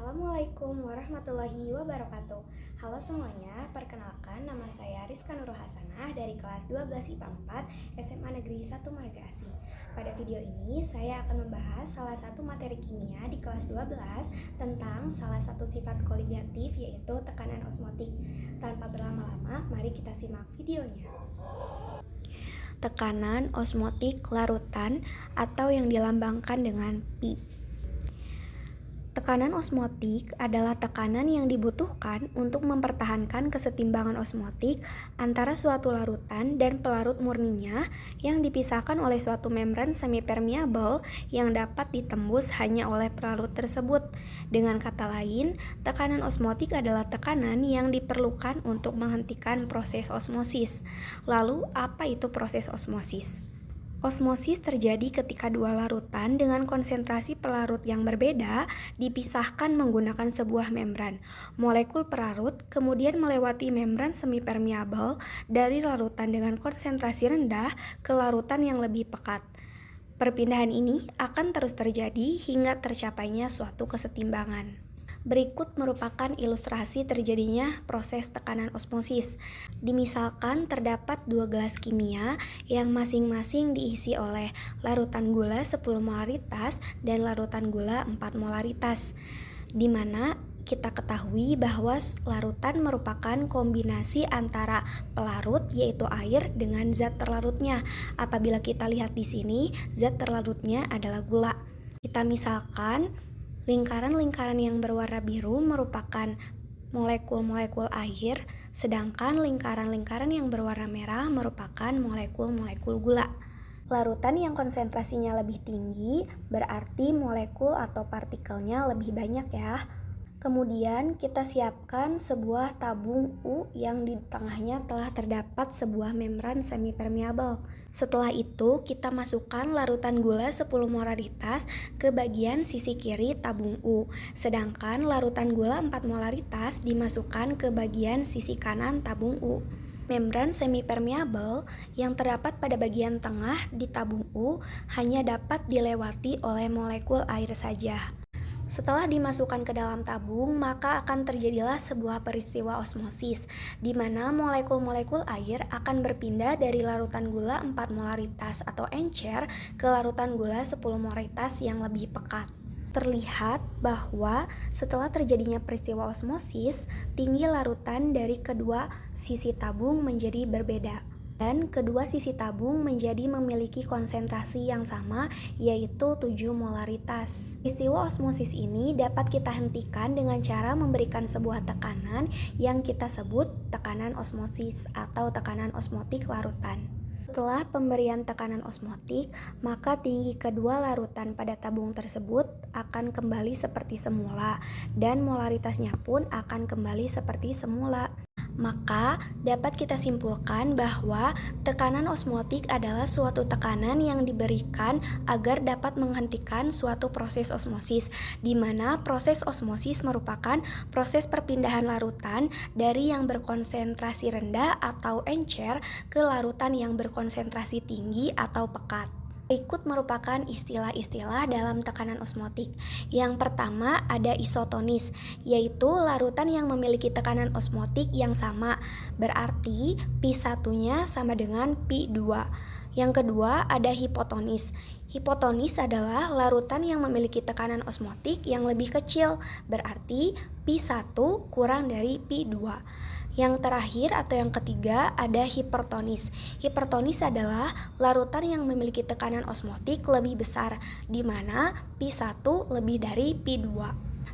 Assalamualaikum warahmatullahi wabarakatuh. Halo semuanya, perkenalkan nama saya Rizka Nurul Hasanah dari kelas 12 IPA 4 SMA Negeri 1 Marga Asih. Pada video ini saya akan membahas salah satu materi kimia di kelas 12 tentang salah satu sifat koligatif yaitu tekanan osmotik. Tanpa berlama-lama, mari kita simak videonya. Tekanan osmotik larutan atau yang dilambangkan dengan pi. Tekanan osmotik adalah tekanan yang dibutuhkan untuk mempertahankan kesetimbangan osmotik antara suatu larutan dan pelarut murninya yang dipisahkan oleh suatu membran semipermeabel yang dapat ditembus hanya oleh pelarut tersebut. Dengan kata lain, tekanan osmotik adalah tekanan yang diperlukan untuk menghentikan proses osmosis. Lalu, apa itu proses osmosis? Osmosis terjadi ketika dua larutan dengan konsentrasi pelarut yang berbeda dipisahkan menggunakan sebuah membran. Molekul pelarut kemudian melewati membran semipermeabel dari larutan dengan konsentrasi rendah ke larutan yang lebih pekat. Perpindahan ini akan terus terjadi hingga tercapainya suatu kesetimbangan. Berikut merupakan ilustrasi terjadinya proses tekanan osmosis. Dimisalkan terdapat dua gelas kimia yang masing-masing diisi oleh larutan gula 10 molaritas dan larutan gula 4 molaritas, di mana kita ketahui bahwa larutan merupakan kombinasi antara pelarut yaitu air dengan zat terlarutnya. Apabila kita lihat di sini, zat terlarutnya adalah gula. Kita misalkan lingkaran-lingkaran yang berwarna biru merupakan molekul-molekul air, sedangkan lingkaran-lingkaran yang berwarna merah merupakan molekul-molekul gula. Larutan yang konsentrasinya lebih tinggi berarti molekul atau partikelnya lebih banyak ya. Kemudian kita siapkan sebuah tabung U yang di tengahnya telah terdapat sebuah membran semipermeabel. Setelah itu kita masukkan larutan gula 10 molaritas ke bagian sisi kiri tabung U, sedangkan larutan gula 4 molaritas dimasukkan ke bagian sisi kanan tabung U. Membran semipermeabel yang terdapat pada bagian tengah di tabung U hanya dapat dilewati oleh molekul air saja. Setelah dimasukkan ke dalam tabung, maka akan terjadilah sebuah peristiwa osmosis, di mana molekul-molekul air akan berpindah dari larutan gula 4 molaritas atau encer ke larutan gula 10 molaritas yang lebih pekat. Terlihat bahwa setelah terjadinya peristiwa osmosis, tinggi larutan dari kedua sisi tabung menjadi berbeda. Dan kedua sisi tabung menjadi memiliki konsentrasi yang sama, yaitu 7 molaritas. Peristiwa osmosis ini dapat kita hentikan dengan cara memberikan sebuah tekanan yang kita sebut tekanan osmosis atau tekanan osmotik larutan. Setelah pemberian tekanan osmotik, maka tinggi kedua larutan pada tabung tersebut akan kembali seperti semula, dan molaritasnya pun akan kembali seperti semula. Maka dapat kita simpulkan bahwa tekanan osmotik adalah suatu tekanan yang diberikan agar dapat menghentikan suatu proses osmosis, di mana proses osmosis merupakan proses perpindahan larutan dari yang berkonsentrasi rendah atau encer ke larutan yang berkonsentrasi tinggi atau pekat. Berikut merupakan istilah-istilah dalam tekanan osmotik. Yang pertama ada isotonis, yaitu larutan yang memiliki tekanan osmotik yang sama, berarti Pi1-nya sama dengan Pi2. Yang kedua ada hipotonis. Hipotonis adalah larutan yang memiliki tekanan osmotik yang lebih kecil, berarti Pi1 kurang dari Pi2. Yang terakhir atau yang ketiga ada hipertonis. Hipertonis adalah larutan yang memiliki tekanan osmotik lebih besar, di mana Pi1 lebih dari Pi2.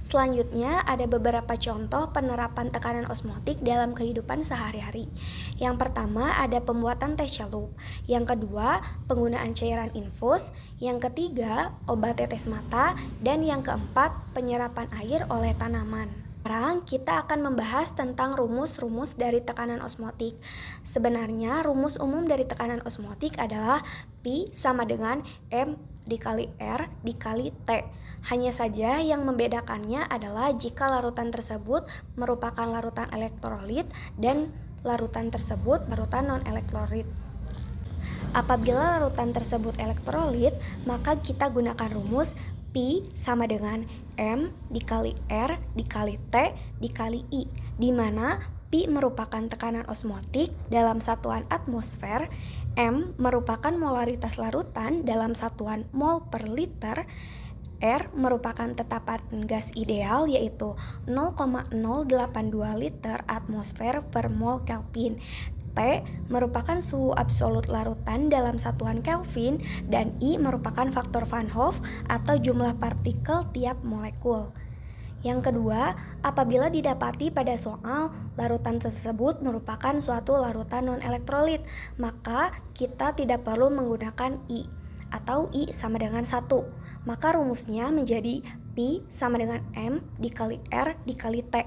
Selanjutnya ada beberapa contoh penerapan tekanan osmotik dalam kehidupan sehari-hari. Yang pertama ada pembuatan teh celup. Yang kedua penggunaan cairan infus. Yang ketiga obat tetes mata. Dan yang keempat penyerapan air oleh tanaman. Sekarang kita akan membahas tentang rumus-rumus dari tekanan osmotik. Sebenarnya rumus umum dari tekanan osmotik adalah Pi sama dengan M dikali R dikali T. Hanya saja yang membedakannya adalah jika larutan tersebut merupakan larutan elektrolit dan larutan tersebut larutan non-elektrolit. Apabila larutan tersebut elektrolit, maka kita gunakan rumus Pi sama dengan M dikali R dikali T dikali I, di mana Pi merupakan tekanan osmotik dalam satuan atmosfer, M merupakan molaritas larutan dalam satuan mol per liter, R merupakan tetapan gas ideal yaitu 0,082 liter atmosfer per mol Kelvin. T merupakan suhu absolut larutan dalam satuan Kelvin, dan I merupakan faktor Van Hoff atau jumlah partikel tiap molekul. Yang kedua, apabila didapati pada soal larutan tersebut merupakan suatu larutan non-elektrolit, maka kita tidak perlu menggunakan I atau I sama dengan 1. Maka rumusnya menjadi Pi sama dengan M dikali R dikali T.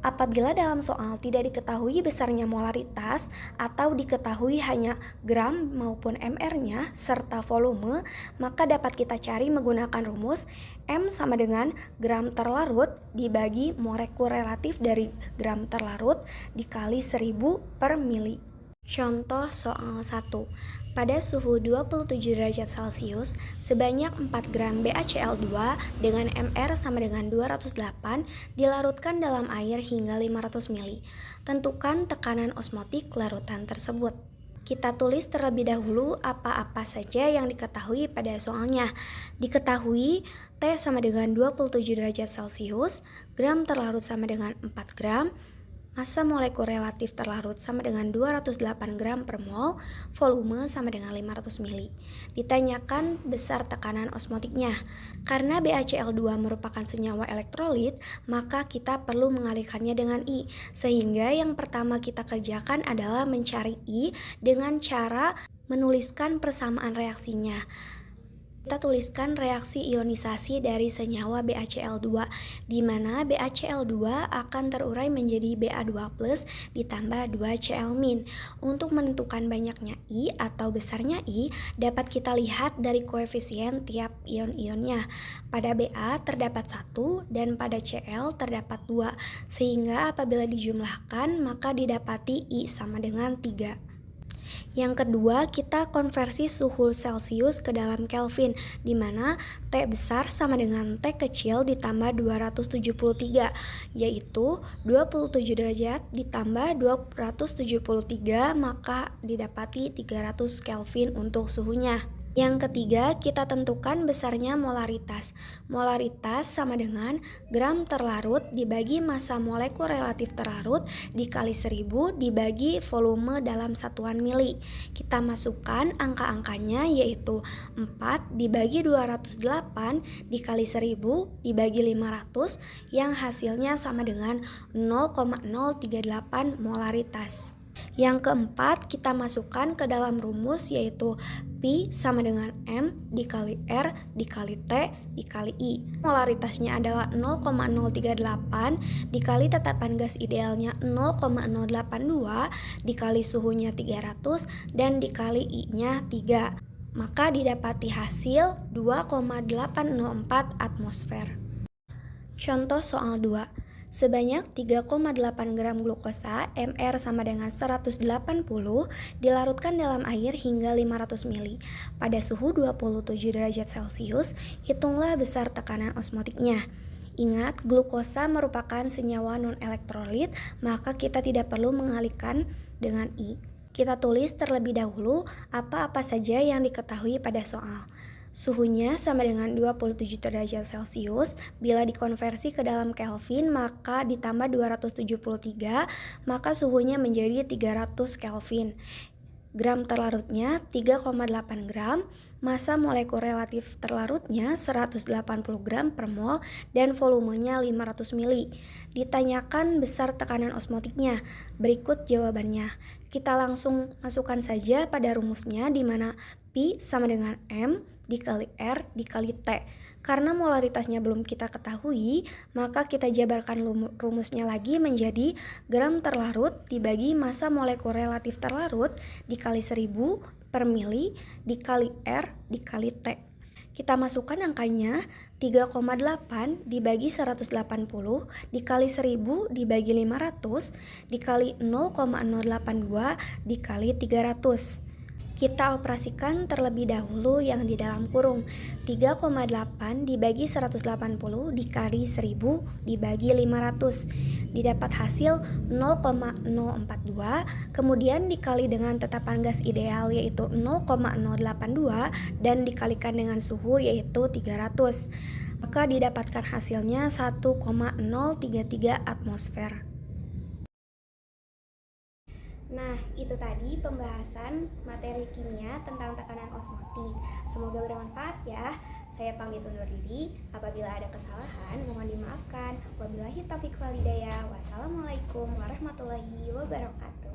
Apabila dalam soal tidak diketahui besarnya molaritas atau diketahui hanya gram maupun mR-nya serta volume, maka dapat kita cari menggunakan rumus M sama dengan gram terlarut dibagi molekul relatif dari gram terlarut dikali 1000 per mili. Contoh soal 1. Pada suhu 27 derajat Celcius, sebanyak 4 gram BaCl2 dengan mR sama dengan 208 dilarutkan dalam air hingga 500 ml. Tentukan tekanan osmotik larutan tersebut. Kita tulis terlebih dahulu apa-apa saja yang diketahui pada soalnya. Diketahui T sama dengan 27 derajat Celcius, gram terlarut sama dengan 4 gram, massa molekul relatif terlarut sama dengan 208 gram per mol, volume sama dengan 500 ml. Ditanyakan besar tekanan osmotiknya. Karena BaCl2 merupakan senyawa elektrolit, maka kita perlu mengalihkannya dengan I. Sehingga yang pertama kita kerjakan adalah mencari I dengan cara menuliskan persamaan reaksinya. Kita tuliskan reaksi ionisasi dari senyawa BaCl2, di mana BaCl2 akan terurai menjadi Ba2+ ditambah 2Cl-. Untuk menentukan banyaknya I atau besarnya I, dapat kita lihat dari koefisien tiap ion-ionnya. Pada Ba terdapat 1 dan pada Cl terdapat 2, sehingga apabila dijumlahkan maka didapati I sama dengan 3. Yang kedua, kita konversi suhu Celcius ke dalam Kelvin, di mana T besar sama dengan T kecil ditambah 273, yaitu 27 derajat ditambah 273, maka didapati 300 Kelvin untuk suhunya. Yang ketiga, kita tentukan besarnya molaritas. Molaritas sama dengan gram terlarut dibagi massa molekul relatif terlarut dikali 1000 dibagi volume dalam satuan mili. Kita masukkan angka-angkanya yaitu 4 dibagi 208 dikali 1000 dibagi 500 yang hasilnya sama dengan 0,038 molaritas. Yang keempat, kita masukkan ke dalam rumus yaitu Pi sama dengan M dikali R dikali T dikali I. Molaritasnya adalah 0,038 dikali tetapan gas idealnya 0,082 dikali suhunya 300 dan dikali I-nya 3. Maka didapati hasil 2,804 atmosfer. Contoh soal 2. Sebanyak 3,8 gram glukosa mR sama dengan 180 dilarutkan dalam air hingga 500 ml. Pada suhu 27 derajat Celcius, hitunglah besar tekanan osmotiknya. Ingat, glukosa merupakan senyawa non-elektrolit, maka kita tidak perlu mengalihkan dengan I. Kita tulis terlebih dahulu apa-apa saja yang diketahui pada soal. Suhunya sama dengan 27 derajat Celcius, bila dikonversi ke dalam Kelvin maka ditambah 273, maka suhunya menjadi 300 Kelvin. Gram terlarutnya 3,8 gram, massa molekul relatif terlarutnya 180 gram per mol, dan volumenya 500 ml. Ditanyakan besar tekanan osmotiknya. Berikut jawabannya. Kita langsung masukkan saja pada rumusnya, di mana Pi sama dengan M dikali R dikali T. Karena molaritasnya belum kita ketahui, maka kita jabarkan rumusnya lagi menjadi gram terlarut dibagi massa molekul relatif terlarut dikali 1000 per mili dikali R dikali T. Kita masukkan angkanya 3,8 dibagi 180 dikali 1000 dibagi 500 dikali 0,082 dikali 300. Kita operasikan terlebih dahulu yang di dalam kurung 3,8 dibagi 180 dikali 1000 dibagi 500. Didapat hasil 0,042, kemudian dikali dengan tetapan gas ideal yaitu 0,082 dan dikalikan dengan suhu yaitu 300. Maka didapatkan hasilnya 1,033 atmosfer. Nah, itu tadi pembahasan materi kimia tentang tekanan osmotik. Semoga bermanfaat ya. Saya pamit undur diri. Apabila ada kesalahan, mohon dimaafkan. Wabillahi taufiq wal hidayah. Wassalamualaikum warahmatullahi wabarakatuh.